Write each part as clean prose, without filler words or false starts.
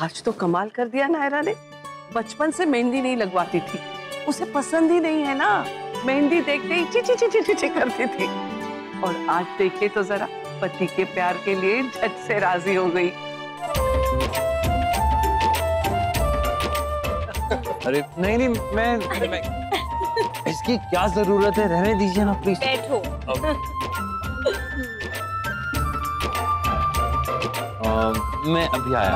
आज तो कमाल कर दिया नायरा ने। बचपन से मेहंदी नहीं लगवाती थी, उसे पसंद ही नहीं है ना। मेहंदी देखते ही ची ची ची ची ची ची करती थी, और आज देखे तो जरा, पति के प्यार के लिए झट से राजी हो गई। अरे नहीं नहीं, मैं इसकी क्या जरूरत है, रहने दीजिए ना प्लीज। बैठो। मैं अभी आया।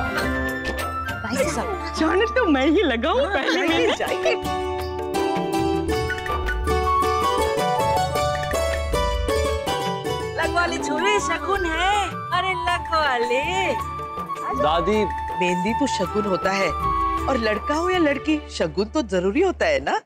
भाई साहब, जाने तो मैं ही लगाऊं पहले मिल जाएगी। लगवा ले छोरे, शगुन है। अरे लगवा ले। दादी, मेहंदी तो शगुन होता है, और लड़का हो या लड़की, शगुन तो जरूरी होता है ना।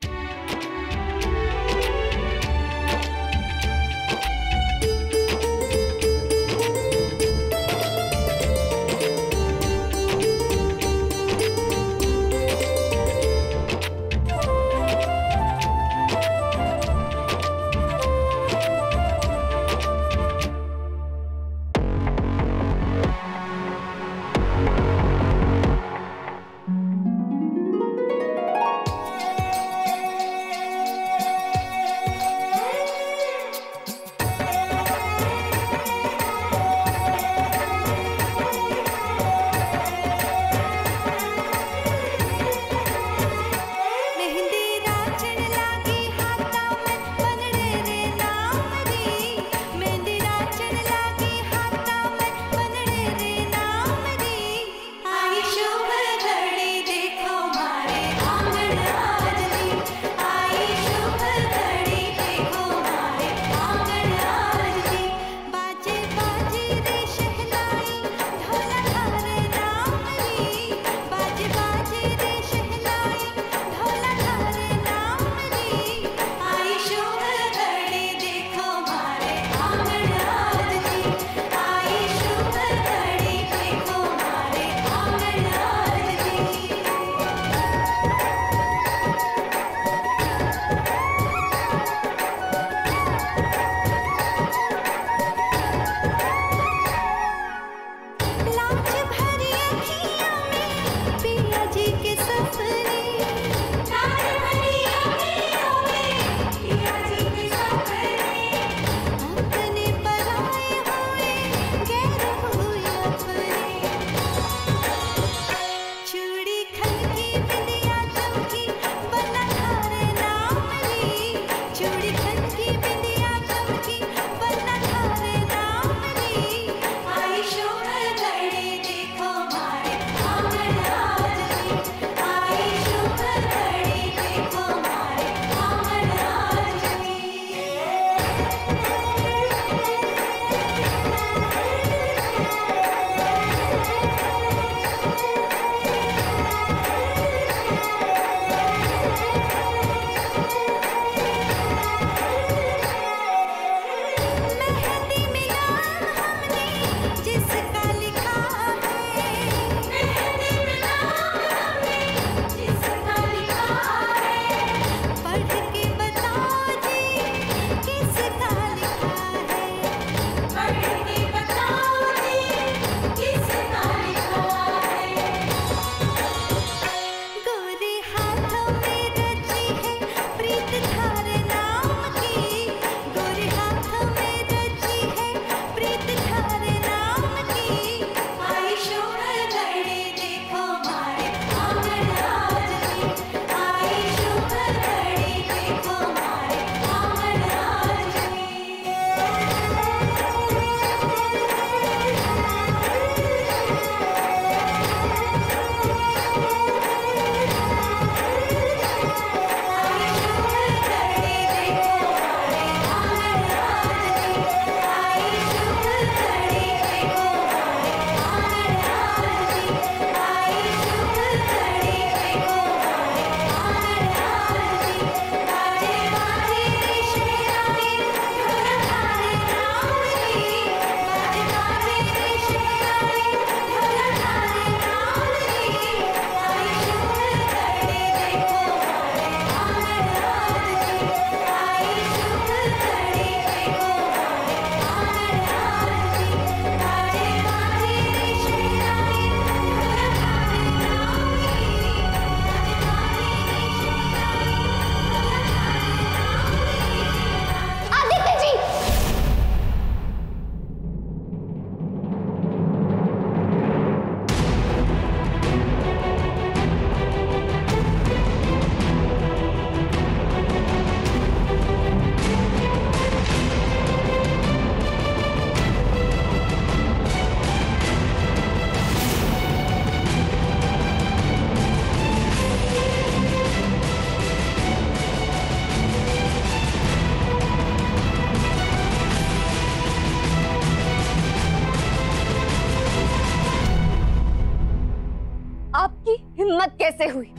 आपकी हिम्मत कैसे हुई?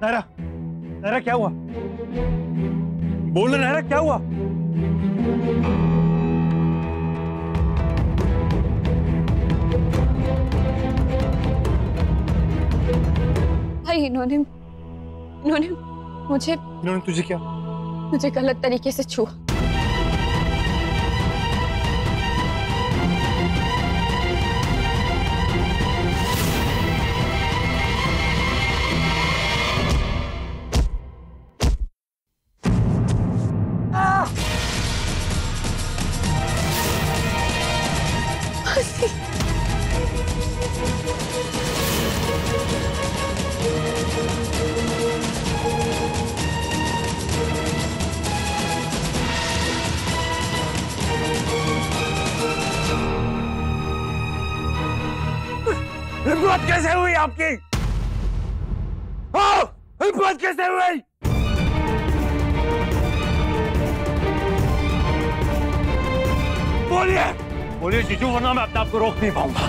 नायरा, नायरा क्या हुआ? बोल ना नायरा, क्या हुआ? भाई इन्होंने मुझे इन्होंने तुझे क्या? मुझे गलत तरीके से छुआ। हिम्मत कैसे हुई आपकी? हिम्मत कैसे हुई? बोलिए, बोलिए जीजू, वरना मैं अपने आप को रोक नहीं पाऊंगा।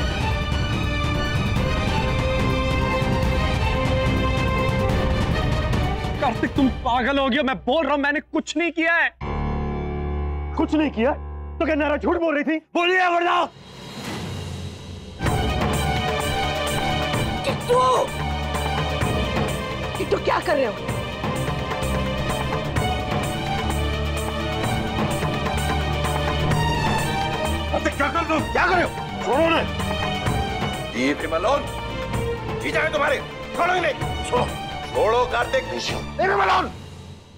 कार्तिक, तुम पागल हो गए? मैं बोल रहा हूं मैंने कुछ नहीं किया है। कुछ नहीं किया? तो क्या नायरा झूठ बोल रही थी? बोलिए वरना। किट्टू क्या कर रहे हो? क्या कर दो? क्या कर रहे हो? छोड़ो ना। ये विमलोन, जीजा है तुम्हारे, छोड़ो इन्हें। छोड़ो, छोड़ो कार्तिक। ये विमलोन,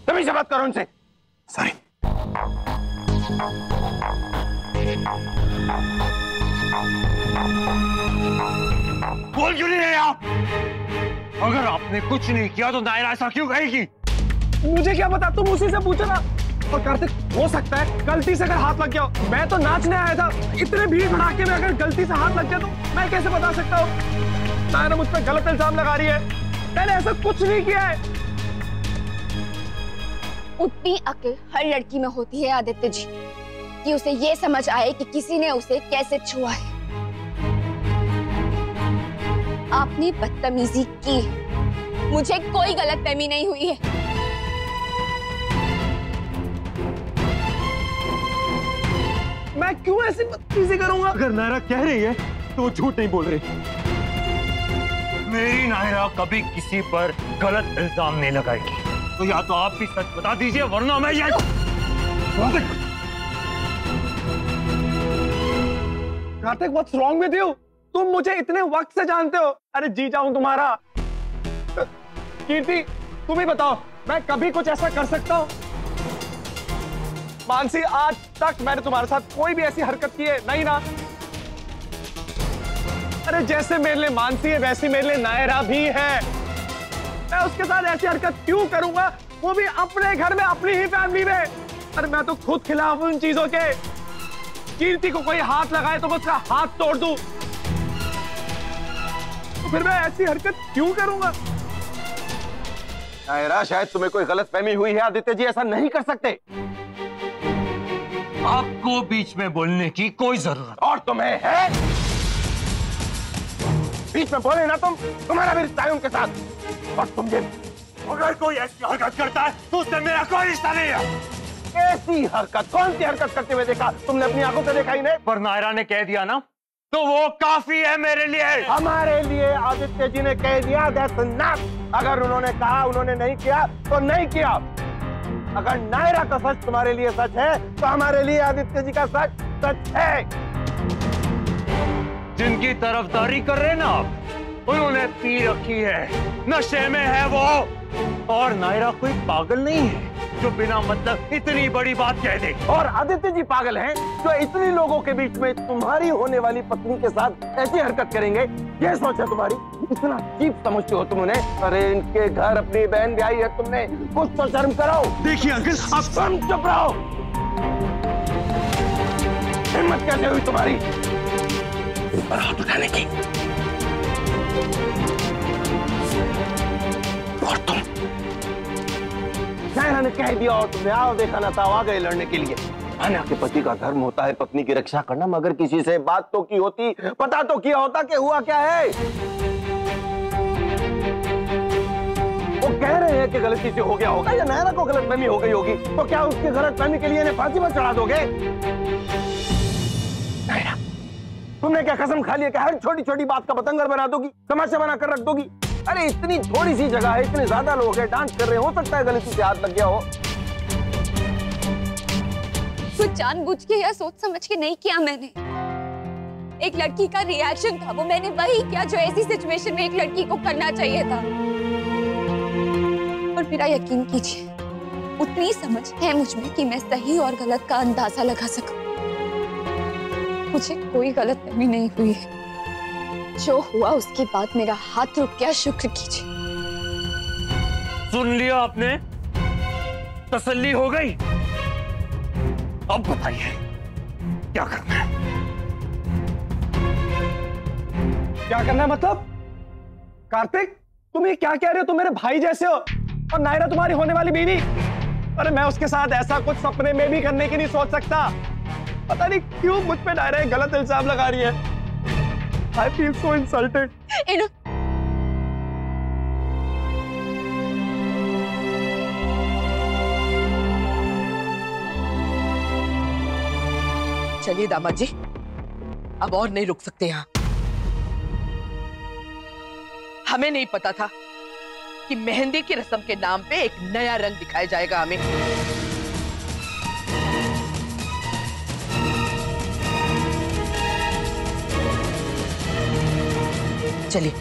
तभी से बात करो उनसे। सॉरी। बोल क्यों नहीं रहे आप? अगर आपने कुछ नहीं किया तो नायरा ऐसा क्यों कहेगी? मुझे क्या पता, तुम उसी से पूछो ना। और कार्तिक, हो सकता है गलती से अगर हाथ लग गया हो। मैं तो नाचने आया था, इतने भीड़ भड़ाके में अगर गलती से हाथ लग गया तो मैं कैसे बता सकता हूँ? नायरा मुझ पर गलत इल्जाम लगा रही है। मैंने ऐसा कुछ नहीं किया है। उतनी अक्ल हर लड़की में होती है आदित्य जी, कि उसे ये समझ आए कि किसी ने उसे कैसे छुआ है। आपने बदतमीजी की, मुझे कोई गलतफहमी नहीं हुई है। मैं क्यों ऐसी बदतमीजी करूंगा? अगर नायरा कह रही है तो वो झूठ नहीं बोल रही। मेरी नायरा कभी किसी पर गलत इल्जाम नहीं लगाएगी। तो या तो आप भी सच बता दीजिए, वरना मैं ये Kartik, what's wrong with you? तुम मुझे इतने वक्त से जानते हो। अरे जी जाऊं तुम्हारा। कीर्ति, तुम ही बताओ, मैं कभी कुछ ऐसा कर सकता हूं? मानसी, आज तक मैंने तुम्हारे साथ कोई भी ऐसी हरकत की है नहीं ना? अरे जैसे मेरे लिए मानसी है, वैसी मेरे लिए नायरा भी है। मैं उसके साथ ऐसी हरकत क्यों करूंगा, वो भी अपने घर में, अपनी ही फैमिली में? अरे मैं तो खुद खिलाफ हूं उन चीजों के। कीर्ति को कोई हाथ लगाए तो मैं उसका हाथ तोड़ दूं, तो फिर मैं ऐसी हरकत क्यों करूंगा? नायरा, शायद तुम्हें कोई गलतफहमी हुई है। आदित्य जी ऐसा नहीं कर सकते। आपको बीच में बोलने की कोई जरूरत और तुम्हें है? बीच में बोले ना तुम, तुम्हारा भी रिश्ता है उनके साथ। और तुम ये, अगर कोई ऐसी हरकत करता है तो उससे मेरा कोई रिश्ता नहीं है। ऐसी हरकत? कौन सी हरकत करते हुए देखा तुमने? अपनी आंखों से देखा ही नहीं। पर नायरा ने कह दिया ना, तो वो काफी है मेरे लिए। हमारे लिए आदित्य जी ने कह दिया, that's enough। अगर उन्होंने कहा, उन्होंने नहीं किया तो नहीं किया। अगर नायरा का सच तुम्हारे लिए सच है तो हमारे लिए आदित्य जी का सच सच है। जिनकी तरफदारी कर रहे ना आप, उन्होंने पी रखी है, नशे में है वो। और नायरा कोई पागल नहीं है जो बिना मतलब इतनी बड़ी बात कह दे। और आदित्य जी पागल हैं जो इतने लोगों के बीच में तुम्हारी होने वाली पत्नी के साथ ऐसी हरकत करेंगे। ये सोच है तुम्हारी? इतना चीप समझते हो तुम उन्हें? अरे इनके घर अपनी बहन ब्याही है तुमने, कुछ तो शर्म करो। देखिए अंकल, आप तुम चुप रहो। हिम्मत कैसे हुई तुम्हारी इन पर हाथ उठाने की? और तुम, नायरा ने कह दिया और तुमने आओ देखा ना था, आ गए लड़ने के लिए। माना कि पति का धर्म होता है पत्नी की रक्षा करना, मगर किसी से बात तो की होती, पता तो किया होता कि हुआ क्या है। वो कह रहे हैं कि गलती से हो गया होगा या नायरा को गलतफहमी हो गई होगी, तो क्या उसकी गलतफहमी के लिए इन्हें फांसी पर चढ़ा दोगे? नायरा, तुमने क्या कसम खा लिया कि हर छोटी छोटी बात का बतंगड़ बना दोगी, तमाशा बना कर रख दोगी? अरे इतनी थोड़ी सी जगह है, इतने ज्यादा लोग हैं, डांस कर रहे, हो सकता है गलती से हाथ लग गया हो। कुछ जानबूझ के या सोच समझ के नहीं किया मैंने। एक लड़की का रिएक्शन था वो, मैंने वही किया जो ऐसी सिचुएशन में एक लड़की को करना चाहिए था। और मेरा यकीन कीजिए, उतनी समझ है मुझ में कि मैं सही और गलत का अंदाजा लगा सकूं। मुझे कोई गलतफहमी नहीं हुई है। जो हुआ उसके बाद मेरा हाथ रुक गया, शुक्र कीजिए। सुन लिया आपने? तसल्ली हो गई? अब बताइए क्या करना है? क्या करना है मतलब? कार्तिक, तुम ये क्या कह रहे हो? तुम मेरे भाई जैसे हो और नायरा तुम्हारी होने वाली बीवी। अरे मैं उसके साथ ऐसा कुछ सपने में भी करने की नहीं सोच सकता। पता नहीं क्यों मुझ पे नायरा एक गलत इल्जाम लगा रही है। I feel so insulted. चलिए दामाद जी, अब और नहीं रुक सकते यहाँ। हमें नहीं पता था कि मेहंदी की रस्म के नाम पे एक नया रंग दिखाया जाएगा हमें। चलिए